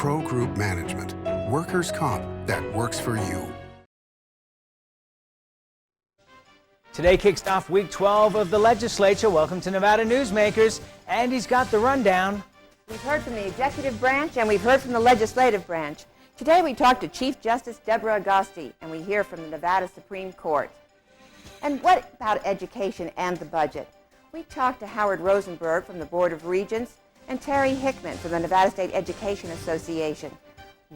Pro Group Management. Workers' comp that works for you. Today kicks off week 12 of the legislature. Welcome to Nevada Newsmakers. Andy's got the rundown. We've heard from the executive branch and we've heard from the legislative branch. Today we talk to Chief Justice Deborah Agosti and we hear from the Nevada Supreme Court. And what about education and the budget? We talked to Howard Rosenberg from the Board of Regents and Terry Hickman from the Nevada State Education Association.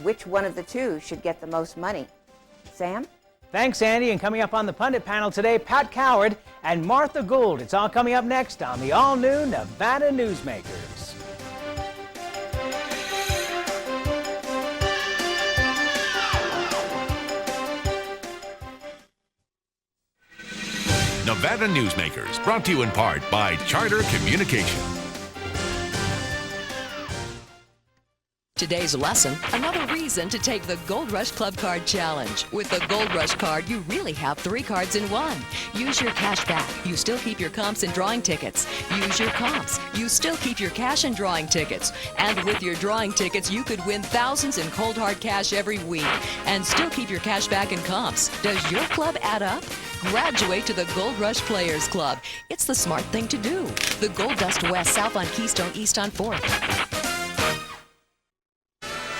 Which one of the two should get the most money? Sam? Thanks, Andy. And coming up on the Pundit panel today, Pat Coward and Martha Gould. It's all coming up next on the all-new Nevada Newsmakers. Nevada Newsmakers, brought to you in part by Charter Communication. Today's lesson, another reason to take the Gold Rush Club Card Challenge. With the Gold Rush Card, you really have 3 cards in one. Use your cash back. You still keep your comps and drawing tickets. Use your comps. You still keep your cash and drawing tickets. And with your drawing tickets, you could win thousands in cold hard cash every week and still keep your cash back and comps. Does your club add up? Graduate to the Gold Rush Players Club. It's the smart thing to do. The Gold Dust West, south on Keystone, east on 4th.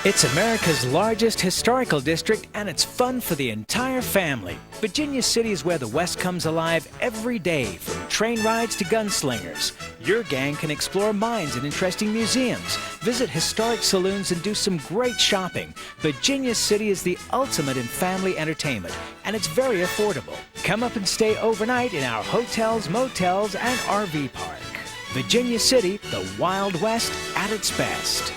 It's America's largest historical district, and it's fun for the entire family. Virginia City is where the West comes alive every day, from train rides to gunslingers. Your gang can explore mines and interesting museums, visit historic saloons, and do some great shopping. Virginia City is the ultimate in family entertainment, and it's very affordable. Come up and stay overnight in our hotels, motels, and RV park. Virginia City, the Wild West at its best.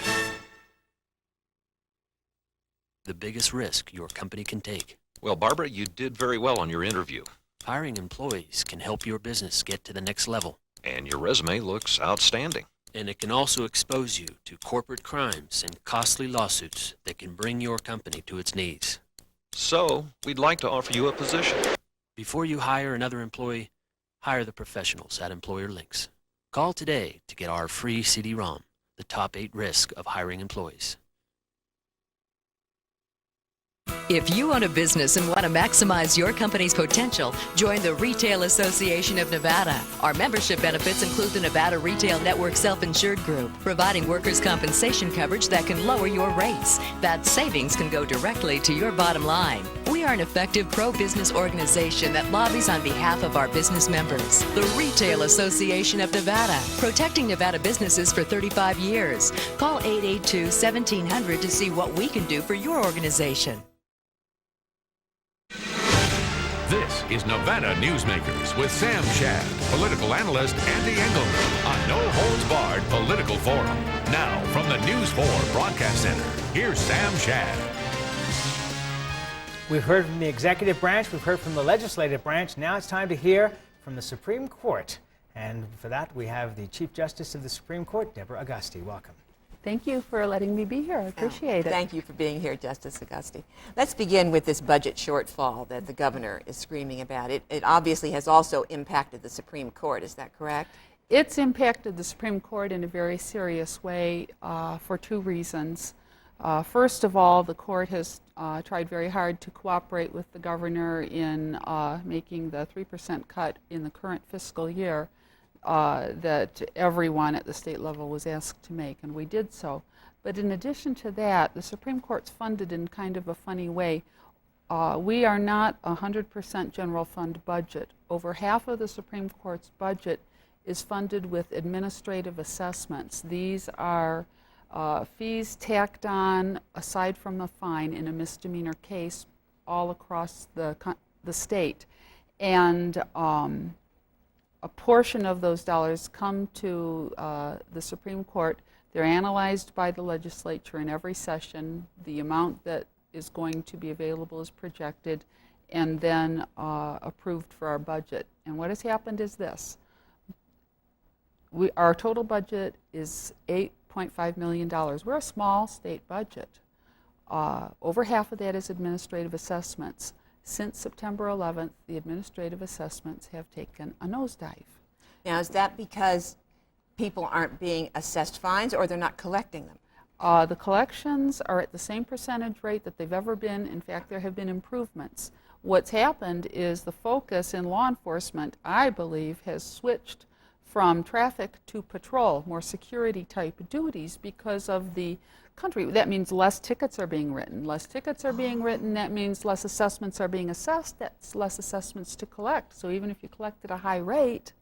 The biggest risk your company can take. Well, Barbara, you did very well on your interview. Hiring employees can help your business get to the next level. And your resume looks outstanding. And it can also expose you to corporate crimes and costly lawsuits that can bring your company to its knees. So, we'd like to offer you a position. Before you hire another employee, hire the professionals at Employer Links. Call today to get our free CD-ROM, the top 8 risks of hiring employees. If you own a business and want to maximize your company's potential, join the Retail Association of Nevada. Our membership benefits include the Nevada Retail Network Self-Insured Group, providing workers' compensation coverage that can lower your rates. That savings can go directly to your bottom line. We are an effective pro-business organization that lobbies on behalf of our business members. The Retail Association of Nevada, protecting Nevada businesses for 35 years. Call 882-1700 to see what we can do for your organization. This is Nevada Newsmakers with Sam Shad, political analyst Ande Engleman on No Holds Barred Political Forum. Now, from the News 4 Broadcast Center, here's Sam Shad. We've heard from the executive branch, we've heard from the legislative branch. Now it's time to hear from the Supreme Court. And for that, we have the Chief Justice of the Supreme Court, Deborah Agosti. Welcome. Thank you for letting me be here. I appreciate it. Thank you for being here, Justice Agosti. Let's begin with this budget shortfall that the governor is screaming about. It obviously has also impacted the Supreme Court. Is that correct? It's impacted the Supreme Court in a very serious way for 2 reasons. First of all, the court has tried very hard to cooperate with the governor in making the 3% cut in the current fiscal year that everyone at the state level was asked to make, and we did so. But in addition to that, the Supreme Court's funded in kind of a funny way. We are not a 100% general fund budget. Over half of the Supreme Court's budget is funded with administrative assessments. These are fees tacked on, aside from the fine, in a misdemeanor case all across the state. And a portion of those dollars come to the Supreme Court. They're analyzed by the legislature in every session. The amount that is going to be available is projected and then approved for our budget. And what has happened is this. Our total budget is $8.5 million. We're a small state budget. Over half of that is administrative assessments. Since September 11th, the administrative assessments have taken a nosedive. Now, is that because people aren't being assessed fines or they're not collecting them? The collections are at the same percentage rate that they've ever been. In fact, there have been improvements. What's happened is the focus in law enforcement, I believe, has switched from traffic to patrol, more security type duties because of the country. That means less tickets are being written. Less tickets are being written, that means less assessments are being assessed. That's less assessments to collect. So even if you collect at a high rate,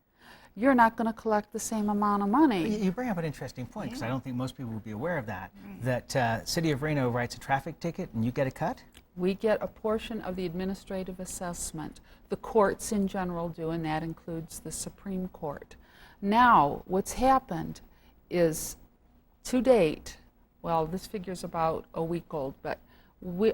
you're not going to collect the same amount of money. You bring up an interesting point, because I don't think most people will be aware of that. That City of Reno writes a traffic ticket and you get a cut? We get a portion of the administrative assessment. The courts in general do, and that includes the Supreme Court. Now, what's happened is, to date, well, this figure's about a week old, but we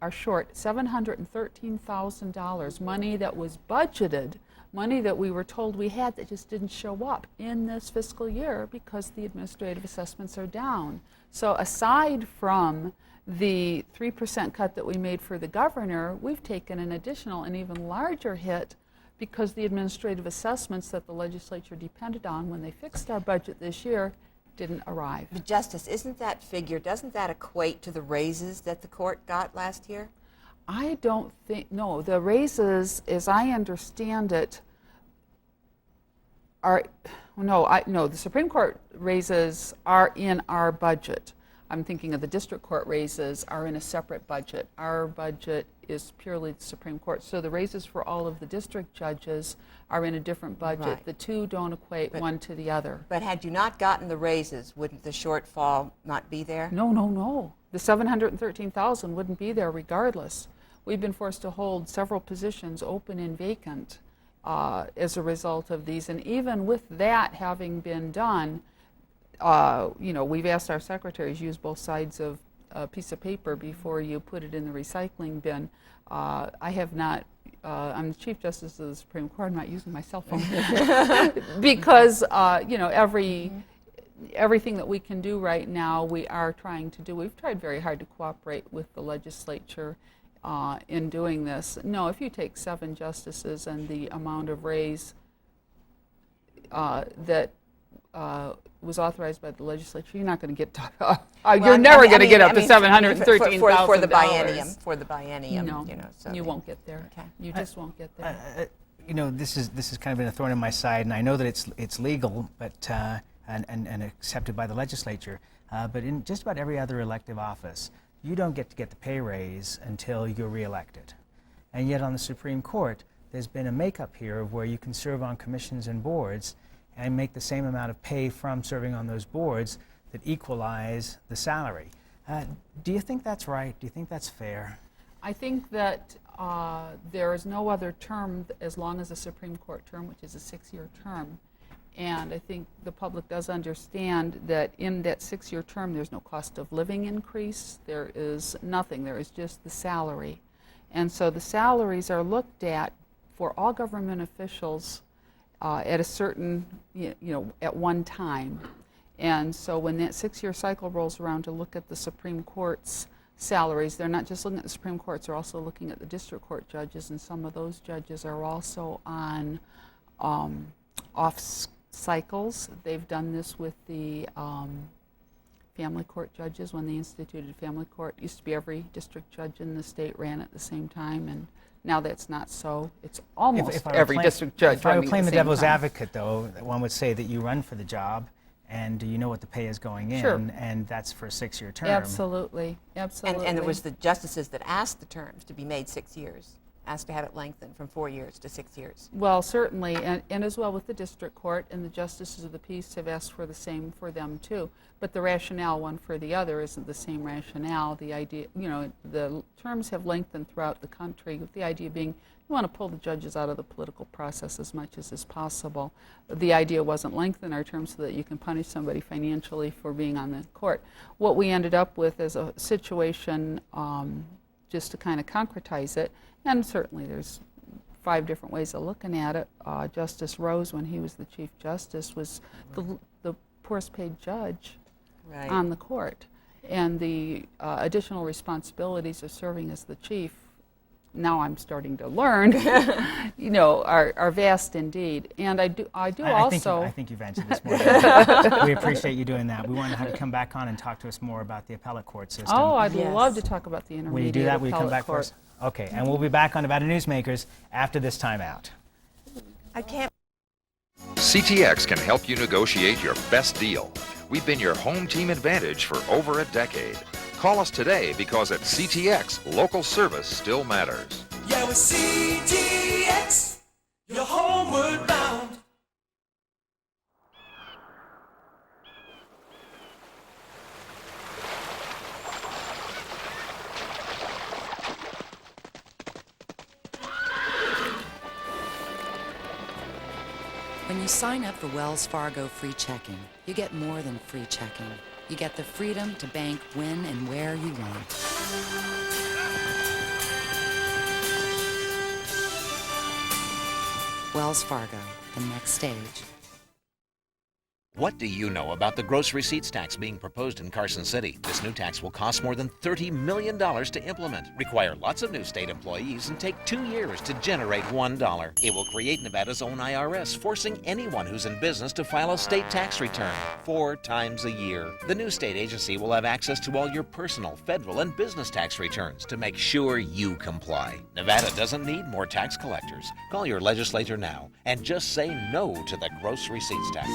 are short $713,000, money that was budgeted, money that we were told we had that just didn't show up in this fiscal year because the administrative assessments are down. So aside from the 3% cut that we made for the governor, we've taken an additional and even larger hit because the administrative assessments that the legislature depended on when they fixed our budget this year didn't arrive. But Justice, isn't that figure, doesn't that equate to the raises that the court got last year? I don't think, no, the raises, as I understand it, are, no, the Supreme Court raises are in our budget. I'm thinking of the district court raises are in a separate budget. Our budget is purely the Supreme Court. So the raises for all of the district judges are in a different budget. Right. The two don't equate one to the other. But had you not gotten the raises, wouldn't the shortfall not be there? No, no, no. The $713,000 wouldn't be there regardless. We've been forced to hold several positions open and vacant as a result of these. And even with that having been done, we've asked our secretaries use both sides of a piece of paper before you put it in the recycling bin. I have not, I'm the Chief Justice of the Supreme Court, I'm not using my cell phone because, everything that we can do right now, we are trying to do. We've tried very hard to cooperate with the legislature in doing this. No, if you take 7 justices and the amount of raise that was authorized by the legislature, you're not going to get to, you're never going to get up to $713,000. For the biennium, No, so you won't get there. Okay. You just won't get there. This is kind of been a thorn in my side, and I know that it's legal, but and accepted by the legislature. But in just about every other elective office, you don't get to get the pay raise until you're reelected. And yet on the Supreme Court, there's been a makeup here of where you can serve on commissions and boards and make the same amount of pay from serving on those boards that equalize the salary. Do you think that's right? Do you think that's fair? I think that there is no other term as long as a Supreme Court term, which is a 6-year term. And I think the public does understand that in that 6-year term, there's no cost of living increase. There is nothing. There is just the salary. And so the salaries are looked at for all government officials at a certain, at one time. And so when that 6-year cycle rolls around to look at the Supreme Court's salaries, they're not just looking at the Supreme Courts, they're also looking at the district court judges, and some of those judges are also on off cycles. They've done this with the family court judges when they instituted family court. It used to be every district judge in the state ran at the same time, and now that's not so. It's almost every district judge. If I were playing the devil's advocate, though, one would say that you run for the job and you know what the pay is going in, sure, and that's for a 6-year term. Absolutely, absolutely. And it was the justices that asked the terms to be made 6 years, asked to have it lengthened from 4 years to 6 years. Well, certainly, and as well with the district court, and the justices of the peace have asked for the same for them too. But the rationale one for the other isn't the same rationale. The idea, the terms have lengthened throughout the country, with the idea being you want to pull the judges out of the political process as much as is possible. The idea wasn't lengthen our terms so that you can punish somebody financially for being on the court. What we ended up with is a situation, just to kind of concretize it, and certainly there's 5 different ways of looking at it. Justice Rose, when he was the Chief Justice, was the poorest paid judge on the court. And the additional responsibilities of serving as the chief now I'm starting to learn, you know, are vast indeed. And I think you've answered this more. We appreciate you doing that. We want to have you come back on and talk to us more about the appellate court system. Oh, I'd love to talk about the intermediate Will you do that? Will you come back court. for us? Okay, and we'll be back on Nevada Newsmakers after this timeout. I can't. CTX can help you negotiate your best deal. We've been your home team advantage for over a decade. Call us today because at CTX, local service still matters. Yeah, with CTX, you're homeward bound. When you sign up for Wells Fargo Free Checking, you get more than free checking. You get the freedom to bank when and where you want. Wells Fargo, the next stage. What do you know about the gross receipts tax being proposed in Carson City? This new tax will cost more than $30 million to implement, require lots of new state employees, and take 2 years to generate $1. It will create Nevada's own IRS, forcing anyone who's in business to file a state tax return 4 times a year. The new state agency will have access to all your personal, federal, and business tax returns to make sure you comply. Nevada doesn't need more tax collectors. Call your legislator now and just say no to the gross receipts tax.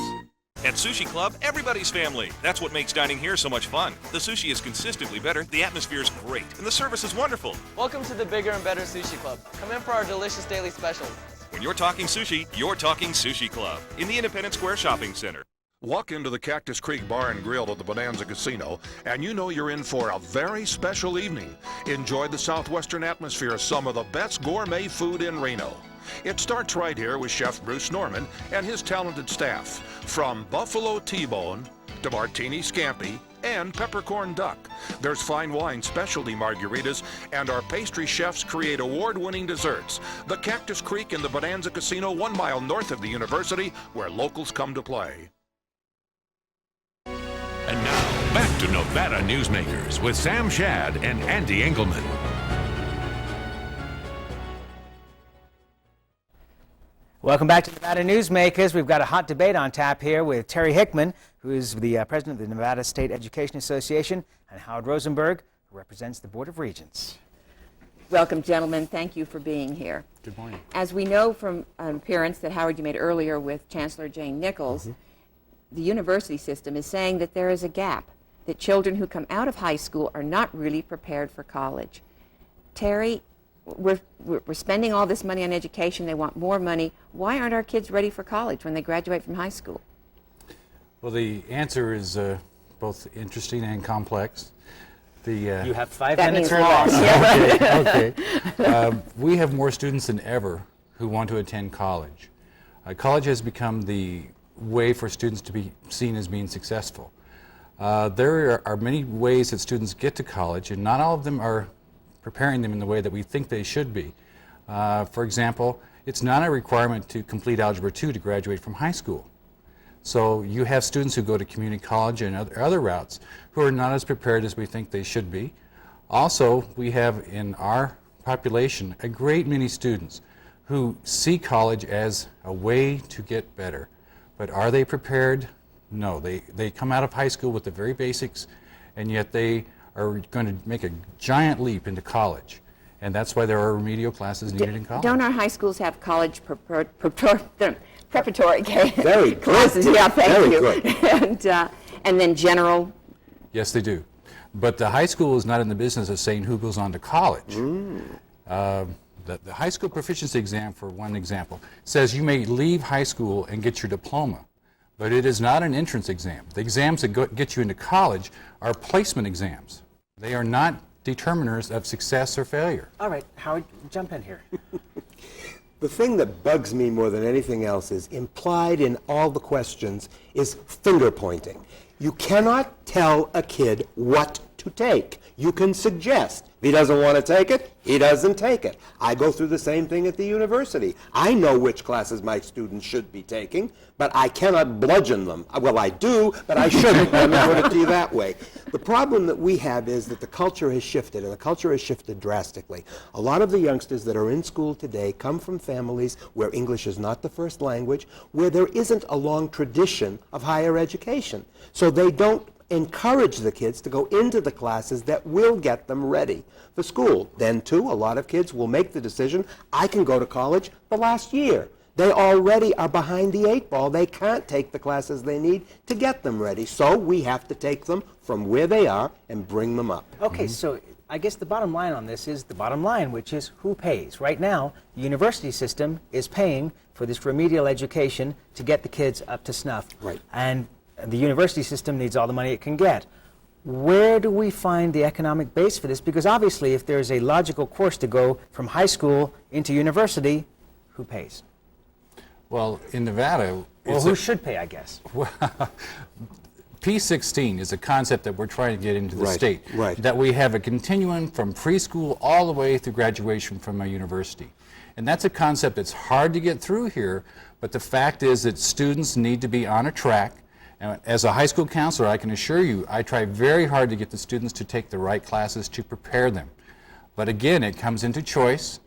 At Sushi Club, everybody's family. That's what makes dining here so much fun. The sushi is consistently better, the atmosphere is great, and the service is wonderful. Welcome to the bigger and better Sushi Club. Come in for our delicious daily specials. When you're talking sushi, you're talking Sushi Club in the Independence Square Shopping Center. Walk into the Cactus Creek Bar and Grill at the Bonanza Casino, and you know you're in for a very special evening. Enjoy the southwestern atmosphere of some of the best gourmet food in Reno. It starts right here with Chef Bruce Norman and his talented staff. From buffalo T-bone to martini scampi and peppercorn duck. There's fine wine, specialty margaritas, and our pastry chefs create award-winning desserts. The Cactus Creek in the Bonanza Casino, 1 mile north of the university, where locals come to play. And now, back to Nevada Newsmakers with Sam Shad and Ande Engleman. Welcome back to Nevada Newsmakers. We've got a hot debate on tap here with Terry Hickman, who is the president of the Nevada State Education Association, and Howard Rosenberg, who represents the Board of Regents. Welcome, gentlemen. Thank you for being here. Good morning. As we know from an appearance that Howard you made earlier with Chancellor Jane Nichols, the university system is saying that there is a gap, that children who come out of high school are not really prepared for college. Terry, we're spending all this money on education. They want more money. Why aren't our kids ready for college when they graduate from high school? Well, the answer is both interesting and complex. You have 5 minutes or less. Okay. We have more students than ever who want to attend college. College has become the way for students to be seen as being successful. There are many ways that students get to college, and not all of them are preparing them in the way that we think they should be. For example, it's not a requirement to complete Algebra 2 to graduate from high school. So you have students who go to community college and other routes who are not as prepared as we think they should be. Also, we have in our population a great many students who see college as a way to get better. But are they prepared? No. They come out of high school with the very basics, and yet they are going to make a giant leap into college. And that's why there are remedial classes needed in college. Don't our high schools have college preparatory Very classes? Yeah, thank you. good. And then general? Yes, they do. But the high school is not in the business of saying who goes on to college. The high school proficiency exam, for one example, says you may leave high school and get your diploma. But it is not an entrance exam. The exams that get you into college are placement exams. They are not determiners of success or failure. All right, Howard, jump in here. The thing that bugs me more than anything else is implied in all the questions is finger pointing. You cannot tell a kid what to take. You can suggest. If he doesn't want to take it, he doesn't take it. I go through the same thing at the university. I know which classes my students should be taking, but I cannot bludgeon them. Well, I do, but I shouldn't. Let me put it to you that way. The problem that we have is that the culture has shifted, and the culture has shifted drastically. A lot of the youngsters that are in school today come from families where English is not the first language, where there isn't a long tradition of higher education. So they don't encourage the kids to go into the classes that will get them ready for school. Then, too, a lot of kids will make the decision, I can go to college the last year. They already are behind the 8 ball. They can't take the classes they need to get them ready. So we have to take them from where they are and bring them up. Okay, so I guess the bottom line on this is the bottom line, which is who pays. Right now, the university system is paying for this remedial education to get the kids up to snuff. Right. And the university system needs all the money it can get. Where do we find the economic base for this? Because obviously, if there's a logical course to go from high school into university, who pays? Well, in Nevada... Well, who should pay, I guess? P16 is a concept that we're trying to get into the state. Right. That we have a continuum from preschool all the way through graduation from a university. And that's a concept that's hard to get through here, but the fact is that students need to be on a track. And as a high school counselor, I can assure you, I try very hard to get the students to take the right classes to prepare them. But again, it comes into choice.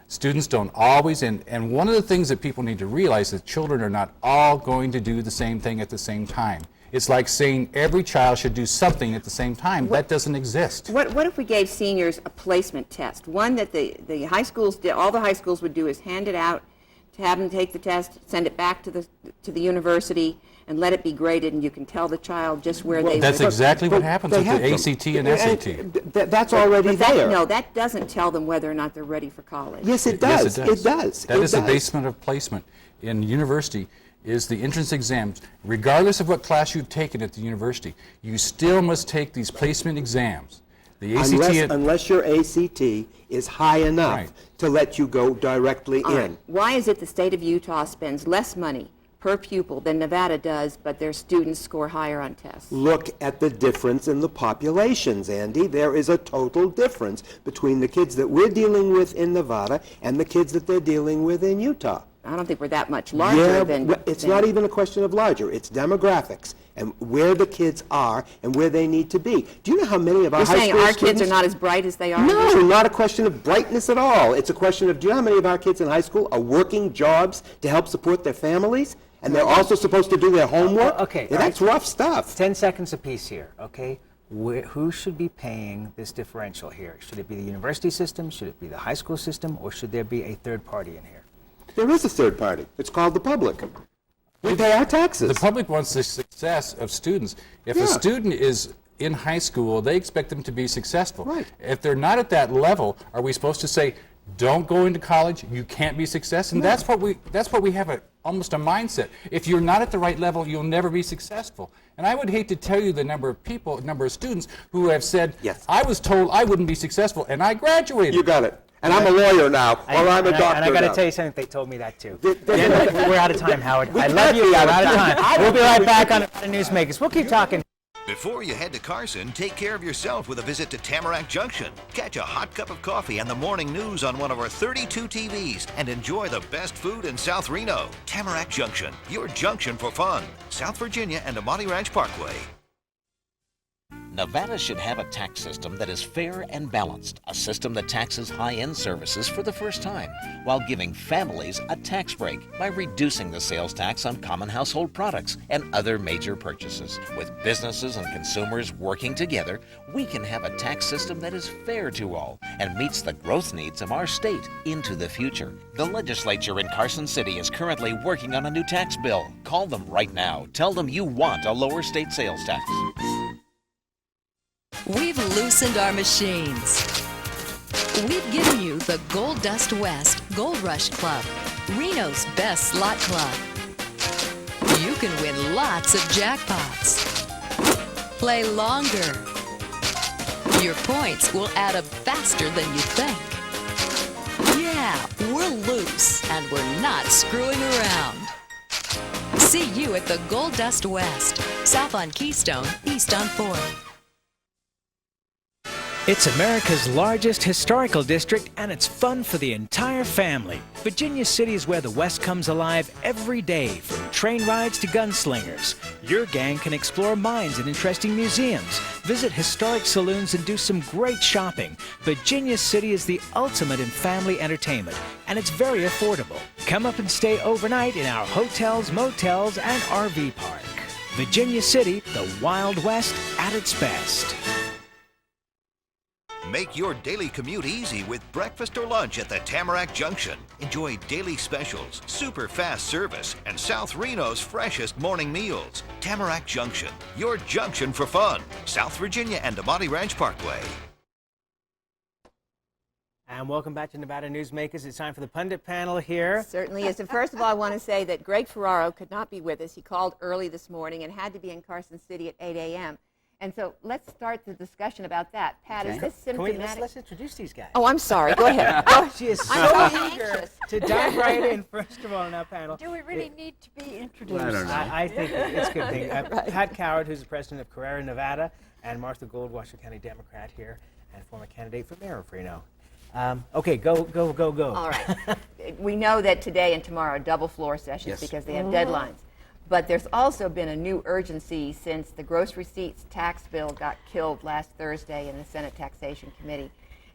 Students don't always, and one of the things that people need to realize is that children are not all going to do the same thing at the same time. It's like saying every child should do something at the same time. That doesn't exist. What if we gave seniors a placement test? One that the high schools did, all the high schools would do is hand it out to have them take the test, send it back to the university, and let it be graded, and you can tell the child just where they... That's exactly what happens with the ACT and SAT. That's already there. No, that doesn't tell them whether or not they're ready for college. Yes, it does. Yes, it does. That is the basement of placement in university. Is the entrance exams. Regardless of what class you've taken at the university, you still must take these placement exams. The ACT unless your ACT is high enough to let you go directly in. Right. Why is it the state of Utah spends less money per pupil than Nevada does, but their students score higher on tests? Look at the difference in the populations, Andy. There is a total difference between the kids that we're dealing with in Nevada and the kids that they're dealing with in Utah. I don't think we're that much larger than... It's not even a question of larger. It's demographics and where the kids are and where they need to be. Do you know how many of our high school students... You're saying our kids are not as bright as they are? No, not a question of brightness at all. It's a question of, do you know how many of our kids in high school are working jobs to help support their families? And they're also supposed to do their homework? Okay. Yeah, that's rough stuff. 10 seconds apiece here, okay? Who should be paying this differential here? Should it be the university system? Should it be the high school system? Or should there be a third party in here? There is a third party. It's called the public. We pay our taxes. The public wants the success of students. If a student is in high school, they expect them to be successful. Right. If they're not at that level, are we supposed to say, don't go into college, you can't be successful? And that's what we have almost a mindset. If you're not at the right level, you'll never be successful. And I would hate to tell you the number of students who have said, I was told I wouldn't be successful, and I graduated. You got it. And I'm a lawyer now, or I'm a doctor And I got to now. tell you something, they told me that too. We're out of time, Howard. I love you, we're out of time. We'll be right back on Newsmakers. We'll keep talking. Before you head to Carson, take care of yourself with a visit to Tamarack Junction. Catch a hot cup of coffee and the morning news on one of our 32 TVs and enjoy the best food in South Reno. Tamarack Junction, your junction for fun. South Virginia and Amati Ranch Parkway. Nevada should have a tax system that is fair and balanced, a system that taxes high-end services for the first time, while giving families a tax break by reducing the sales tax on common household products and other major purchases. With businesses and consumers working together, we can have a tax system that is fair to all and meets the growth needs of our state into the future. The legislature in Carson City is currently working on a new tax bill. Call them right now. Tell them you want a lower state sales tax. We've loosened our machines. We've given you the Gold Dust West Gold Rush Club, Reno's best slot club. You can win lots of jackpots. Play longer. Your points will add up faster than you think. Yeah, we're loose and we're not screwing around. See you at the Gold Dust West, south on Keystone, east on 4th. It's America's largest historical district, and it's fun for the entire family. Virginia City is where the West comes alive every day, from train rides to gunslingers. Your gang can explore mines and interesting museums, visit historic saloons, and do some great shopping. Virginia City is the ultimate in family entertainment, and it's very affordable. Come up and stay overnight in our hotels, motels, and RV park. Virginia City, the Wild West at its best. Make your daily commute easy with breakfast or lunch at the Tamarack Junction. Enjoy daily specials, super fast service, and South Reno's freshest morning meals. Tamarack Junction, your junction for fun. South Virginia and Amati Ranch Parkway. And welcome back to Nevada Newsmakers. It's time for the pundit panel here. Certainly is. And first of all, I want to say that Greg Ferraro could not be with us. He called early this morning and had to be in Carson City at 8 a.m. And so let's start the discussion about that. Pat, is this symptomatic? Let's introduce these guys. Oh, I'm sorry. Go ahead. She is so eager to dive right in, first of all, in our panel. Do we really need to be introduced? Well, I don't know. I think it's a good thing. Pat Coward, who's the president of Carrara, Nevada, and Martha Gould, Washoe County Democrat here, and former candidate for mayor of Reno. Okay, go. All right. We know that today and tomorrow are double floor sessions because they have deadlines. But there's also been a new urgency since the gross receipts tax bill got killed last Thursday in the Senate Taxation Committee.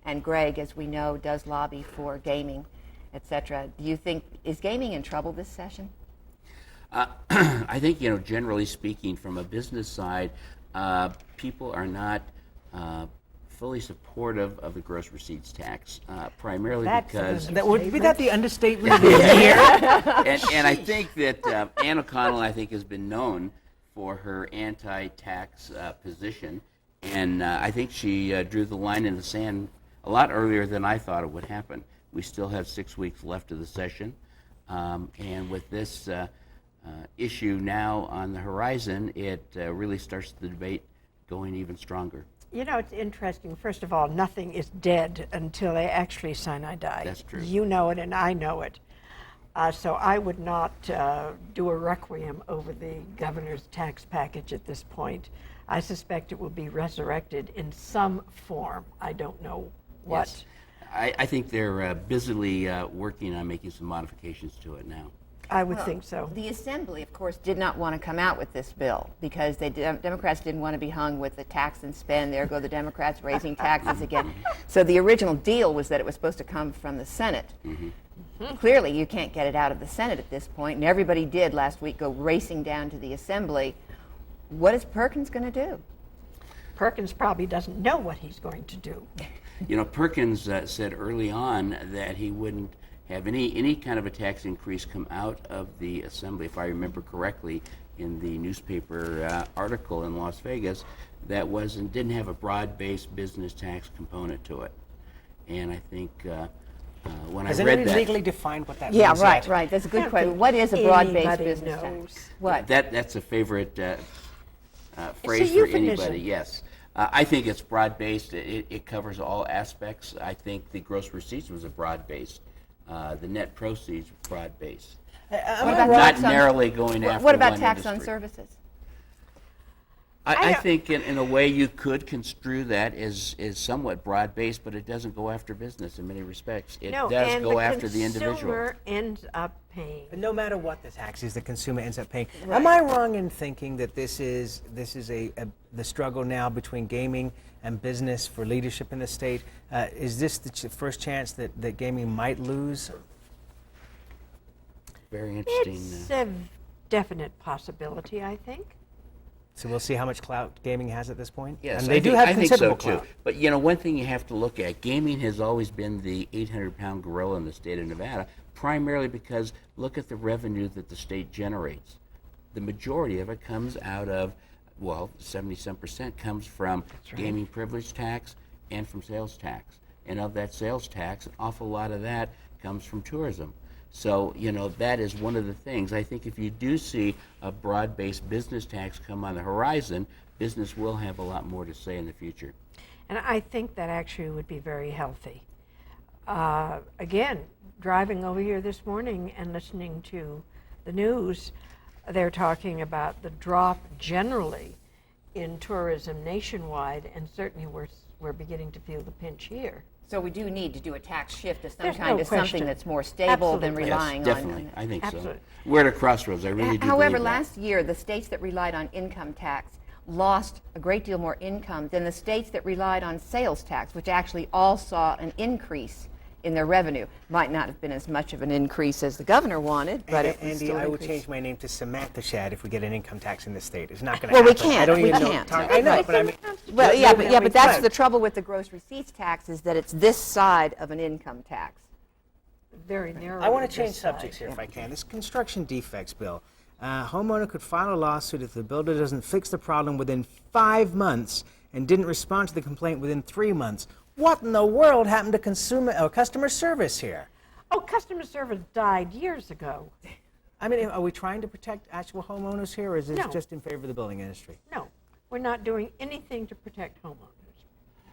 And Greg, as we know, does lobby for gaming, et cetera. Do you think, is gaming in trouble this session? I think, generally speaking, from a business side, people are not fully supportive of the gross receipts tax, primarily because... Would be that the understatement of the year? And I think that Ann O'Connell, I think, has been known for her anti-tax position, and I think she drew the line in the sand a lot earlier than I thought it would happen. We still have 6 weeks left of the session, and with this issue now on the horizon, it really starts the debate going even stronger. It's interesting. First of all, nothing is dead until they actually sign I die. That's true. You know it and I know it. So I would not do a requiem over the governor's tax package at this point. I suspect it will be resurrected in some form. I don't know what. Yes. I think they're busily working on making some modifications to it now. I would think so. The Assembly, of course, did not want to come out with this bill because Democrats didn't want to be hung with the tax and spend. There go the Democrats raising taxes again. So the original deal was that it was supposed to come from the Senate. Clearly, you can't get it out of the Senate at this point, and everybody did last week go racing down to the Assembly. What is Perkins going to do? Perkins probably doesn't know what he's going to do. Perkins said early on that he wouldn't have any kind of a tax increase come out of the Assembly. If I remember correctly, in the newspaper article in Las Vegas, that didn't have a broad-based business tax component to it. And I think when I read that... Has anybody legally defined what that means? Yeah, right. That's a good question. What is a broad-based business tax? What? That's a favorite phrase for anybody, yes. I think it's broad-based. It covers all aspects. I think the gross receipts was a broad-based. The net proceeds were broad-based. Not narrowly going after What about one tax industry. on services? I think in a way you could construe that as somewhat broad-based, but it doesn't go after business in many respects. It does go after the individual. The consumer ends up paying. But no matter what the tax is, the consumer ends up paying. Right. Am I wrong in thinking that this is the struggle now between gaming and business for leadership in the state? Is this the first chance that gaming might lose? Very interesting. It's a definite possibility, I think. So we'll see how much clout gaming has at this point? Yes, and they do have considerable think so too. clout. But one thing you have to look at, gaming has always been the 800-pound gorilla in the state of Nevada, primarily because look at the revenue that the state generates. The majority of it comes out of, 70-some% comes from gaming privilege tax and from sales tax. And of that sales tax, an awful lot of that comes from tourism. So, that is one of the things. I think if you do see a broad-based business tax come on the horizon, business will have a lot more to say in the future. And I think that actually would be very healthy. Again, driving over here this morning and listening to the news, they're talking about the drop generally in tourism nationwide, and certainly we're beginning to feel the pinch here. So we do need to do a tax shift of some There's kind no to something question. that's more stable than Absolutely. relying Yes, on. definitely. I think Absolutely. so. We're at a crossroads. I really do However, believe that. last year, the states that relied on income tax lost a great deal more income than the states that relied on sales tax, which actually all saw an increase in their revenue. Might not have been as much of an increase as the governor wanted, but it was Andy, still I an would increase. change my name to Samantha Shad if we get an income tax in this state. It's not going to Well, we happen. can't. I don't We even can't. know. I know, but I mean. Well, yeah, but that's the trouble with the gross receipts tax, is that it's this side of an income tax. Very narrow. I want to change subjects here if I can. This construction defects bill. Homeowner could file a lawsuit if the builder doesn't fix the problem within 5 months and didn't respond to the complaint within 3 months. What in the world happened to customer service here? Oh, customer service died years ago. I mean, are we trying to protect actual homeowners here, or is this No. just in favor of the building industry? No, we're not doing anything to protect homeowners.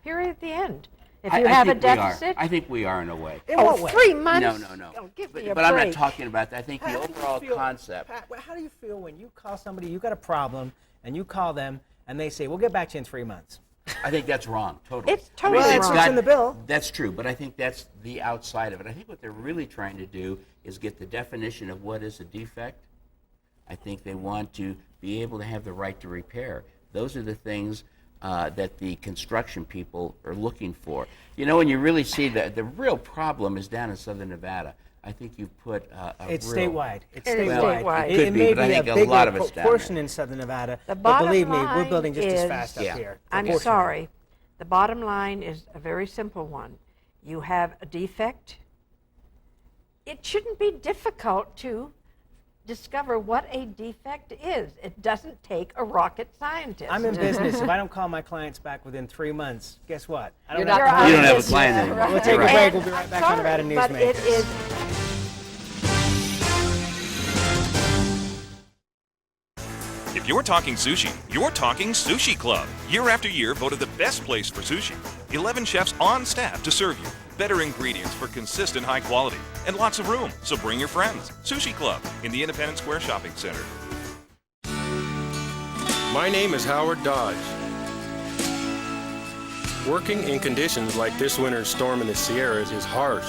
Period, at the end. If I you have a think we are. deficit. I think we are in a way. In what way? 3 months? No. Oh, give But, me a but I'm not break. talking about that. I think the How do you overall feel- concept. How do you feel when you call somebody, you got a problem, and you call them, and they say, we'll get back to you in 3 months? I think that's wrong, totally. It's totally Well, wrong. it's in the bill. That's true, but I think that's the outside of it. I think what they're really trying to do is get the definition of what is a defect. I think they want to be able to have the right to repair. Those are the things that the construction people are looking for. You know, when you really see that the real problem is down in southern Nevada. I think you put It's real, statewide. It's It is statewide. statewide. It could be, may but I be think a a bigger lot of it's down proportion there. in southern Nevada, The but bottom believe me, we're line building just as is- fast up Yeah. here. I'm proportionally. sorry. The bottom line is a very simple one. You have a defect. It shouldn't be difficult to discover what a defect is. It doesn't take a rocket scientist. I'm in business. If I don't call my clients back within 3 months, guess what? I You're have not- clients. You don't have a client anymore. We'll take a Right. break. We'll be right back on Nevada But it Newsmakers. is. If you're talking sushi, you're talking Sushi Club. Year after year voted the best place for sushi. 11 chefs on staff to serve you. Better ingredients for consistent high quality. And lots of room, so bring your friends. Sushi Club in the Independence Square Shopping Center. My name is Howard Dodge. Working in conditions like this winter's storm in the Sierras is harsh.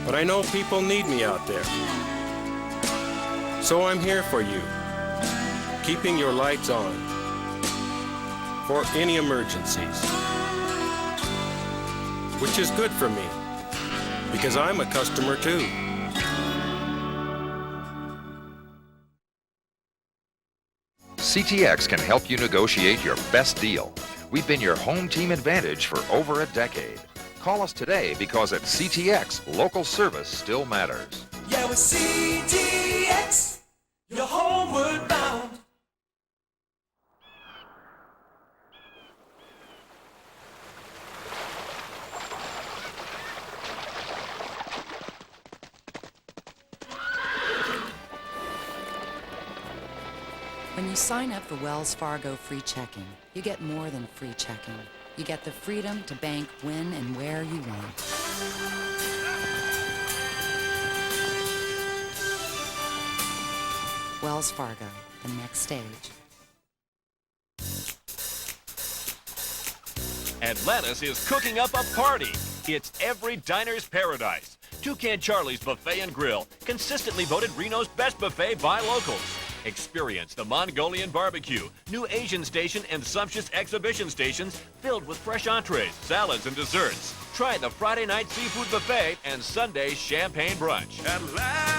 But I know people need me out there. So I'm here for you, keeping your lights on for any emergencies. Which is good for me, because I'm a customer too. CTX can help you negotiate your best deal. We've been your home team advantage for over a decade. Call us today because at CTX, local service still matters. Yeah, with CTX, you're homeward bound. When you sign up for Wells Fargo free checking, you get more than free checking. You get the freedom to bank when and where you want. Wells Fargo, the next stage. Atlantis is cooking up a party. It's every diner's paradise. Toucan Charlie's Buffet and Grill, consistently voted Reno's best buffet by locals. Experience the Mongolian barbecue, new Asian station, and sumptuous exhibition stations filled with fresh entrees, salads, and desserts. Try the Friday night seafood buffet and Sunday champagne brunch. Atlantis.